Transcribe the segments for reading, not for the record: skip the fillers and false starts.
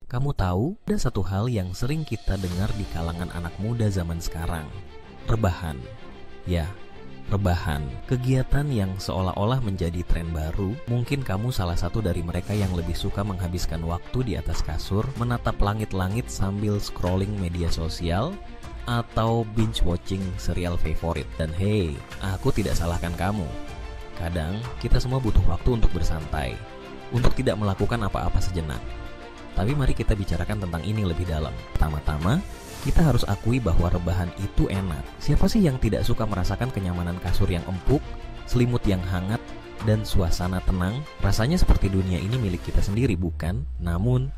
Kamu tahu, ada satu hal yang sering kita dengar di kalangan anak muda zaman sekarang. Rebahan. Ya, rebahan. Kegiatan yang seolah-olah menjadi tren baru. Mungkin kamu salah satu dari mereka yang lebih suka menghabiskan waktu di atas kasur, menatap langit-langit sambil scrolling media sosial, atau binge watching serial favorit. Dan hey, aku tidak salahkan kamu. Kadang, kita semua butuh waktu untuk bersantai, untuk tidak melakukan apa-apa sejenak. Tapi mari kita bicarakan tentang ini lebih dalam. Pertama-tama, kita harus akui bahwa rebahan itu enak. Siapa sih yang tidak suka merasakan kenyamanan kasur yang empuk, selimut yang hangat, dan suasana tenang? Rasanya seperti dunia ini milik kita sendiri, bukan? Namun,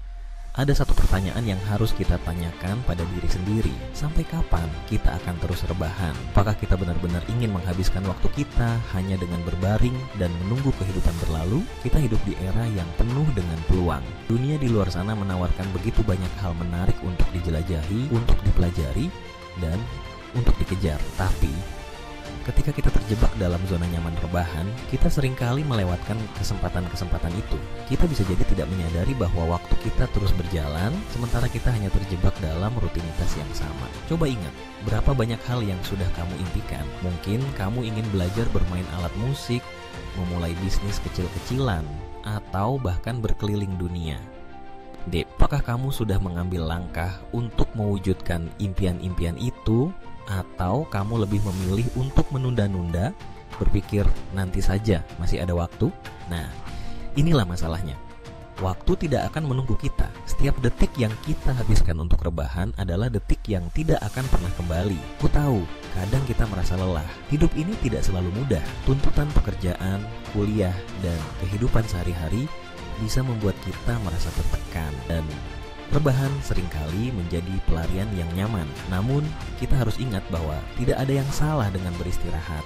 ada satu pertanyaan yang harus kita tanyakan pada diri sendiri. Sampai kapan kita akan terus rebahan? Apakah kita benar-benar ingin menghabiskan waktu kita hanya dengan berbaring dan menunggu kehidupan berlalu? Kita hidup di era yang penuh dengan peluang. Dunia di luar sana menawarkan begitu banyak hal menarik untuk dijelajahi, untuk dipelajari, dan untuk dikejar. Tapi ketika kita terjebak dalam zona nyaman rebahan, kita seringkali melewatkan kesempatan-kesempatan itu. Kita bisa jadi tidak menyadari bahwa waktu kita terus berjalan, sementara kita hanya terjebak dalam rutinitas yang sama. Coba ingat, berapa banyak hal yang sudah kamu impikan. Mungkin kamu ingin belajar bermain alat musik, memulai bisnis kecil-kecilan, atau bahkan berkeliling dunia. Apakah kamu sudah mengambil langkah untuk mewujudkan impian-impian itu? Atau kamu lebih memilih untuk menunda-nunda, berpikir nanti saja, masih ada waktu? Nah, inilah masalahnya. Waktu tidak akan menunggu kita. Setiap detik yang kita habiskan untuk rebahan adalah detik yang tidak akan pernah kembali. Ku tahu, kadang kita merasa lelah. Hidup ini tidak selalu mudah. Tuntutan pekerjaan, kuliah, dan kehidupan sehari-hari bisa membuat kita merasa tertekan. Dan rebahan seringkali menjadi pelarian yang nyaman. Namun, kita harus ingat bahwa tidak ada yang salah dengan beristirahat.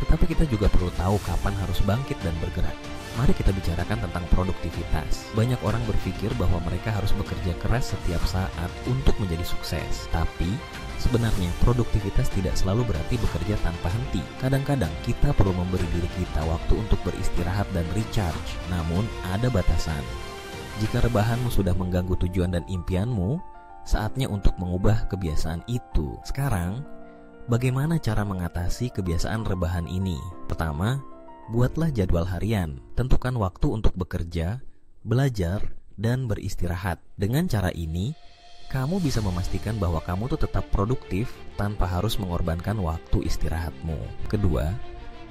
Tetapi kita juga perlu tahu kapan harus bangkit dan bergerak. Mari kita bicarakan tentang produktivitas. Banyak orang berpikir bahwa mereka harus bekerja keras setiap saat untuk menjadi sukses. Tapi, sebenarnya produktivitas tidak selalu berarti bekerja tanpa henti. Kadang-kadang kita perlu memberi diri kita waktu untuk beristirahat dan recharge. Namun, ada batasan. Jika rebahanmu sudah mengganggu tujuan dan impianmu, saatnya untuk mengubah kebiasaan itu. Sekarang, bagaimana cara mengatasi kebiasaan rebahan ini? Pertama, buatlah jadwal harian. Tentukan waktu untuk bekerja, belajar, dan beristirahat. Dengan cara ini, kamu bisa memastikan bahwa kamu tuh tetap produktif tanpa harus mengorbankan waktu istirahatmu. Kedua,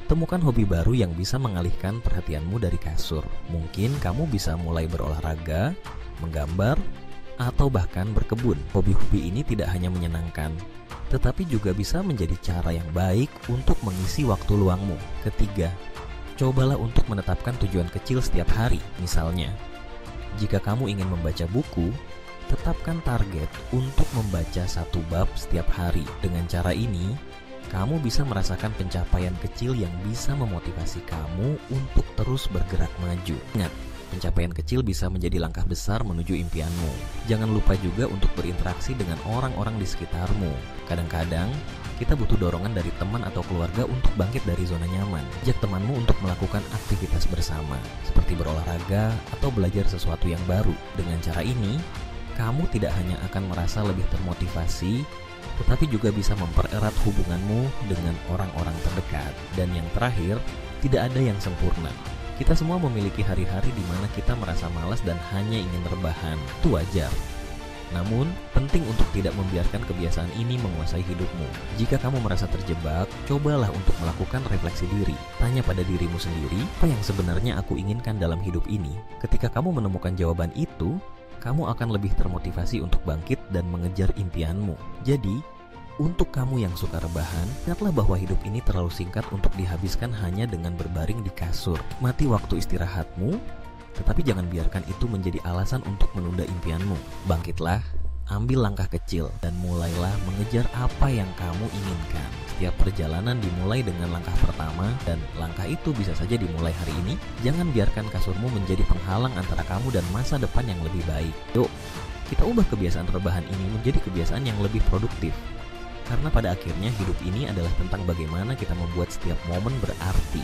temukan hobi baru yang bisa mengalihkan perhatianmu dari kasur. Mungkin kamu bisa mulai berolahraga, menggambar, atau bahkan berkebun. Hobi-hobi ini tidak hanya menyenangkan, tetapi juga bisa menjadi cara yang baik untuk mengisi waktu luangmu. Ketiga, cobalah untuk menetapkan tujuan kecil setiap hari. Misalnya, jika kamu ingin membaca buku, tetapkan target untuk membaca 1 bab setiap hari. Dengan cara ini, kamu bisa merasakan pencapaian kecil yang bisa memotivasi kamu untuk terus bergerak maju. Ingat, pencapaian kecil bisa menjadi langkah besar menuju impianmu. Jangan lupa juga untuk berinteraksi dengan orang-orang di sekitarmu. Kadang-kadang, kita butuh dorongan dari teman atau keluarga untuk bangkit dari zona nyaman. Ajak temanmu untuk melakukan aktivitas bersama, seperti berolahraga atau belajar sesuatu yang baru. Dengan cara ini, kamu tidak hanya akan merasa lebih termotivasi, tetapi juga bisa mempererat hubunganmu dengan orang-orang terdekat. Dan yang terakhir, tidak ada yang sempurna. Kita semua memiliki hari-hari di mana kita merasa malas dan hanya ingin rebahan. Itu wajar. Namun, penting untuk tidak membiarkan kebiasaan ini menguasai hidupmu. Jika kamu merasa terjebak, cobalah untuk melakukan refleksi diri. Tanya pada dirimu sendiri, apa yang sebenarnya aku inginkan dalam hidup ini? Ketika kamu menemukan jawaban itu, kamu akan lebih termotivasi untuk bangkit dan mengejar impianmu. Jadi, untuk kamu yang suka rebahan, ingatlah bahwa hidup ini terlalu singkat untuk dihabiskan hanya dengan berbaring di kasur. Mati waktu istirahatmu, tetapi jangan biarkan itu menjadi alasan untuk menunda impianmu. Bangkitlah, ambil langkah kecil, dan mulailah mengejar apa yang kamu inginkan. Setiap perjalanan dimulai dengan langkah pertama, dan langkah itu bisa saja dimulai hari ini. Jangan biarkan kasurmu menjadi penghalang antara kamu dan masa depan yang lebih baik. Yuk, kita ubah kebiasaan rebahan ini menjadi kebiasaan yang lebih produktif. Karena pada akhirnya hidup ini adalah tentang bagaimana kita membuat setiap momen berarti.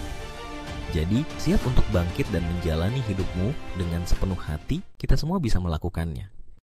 Jadi, siap untuk bangkit dan menjalani hidupmu dengan sepenuh hati, kita semua bisa melakukannya.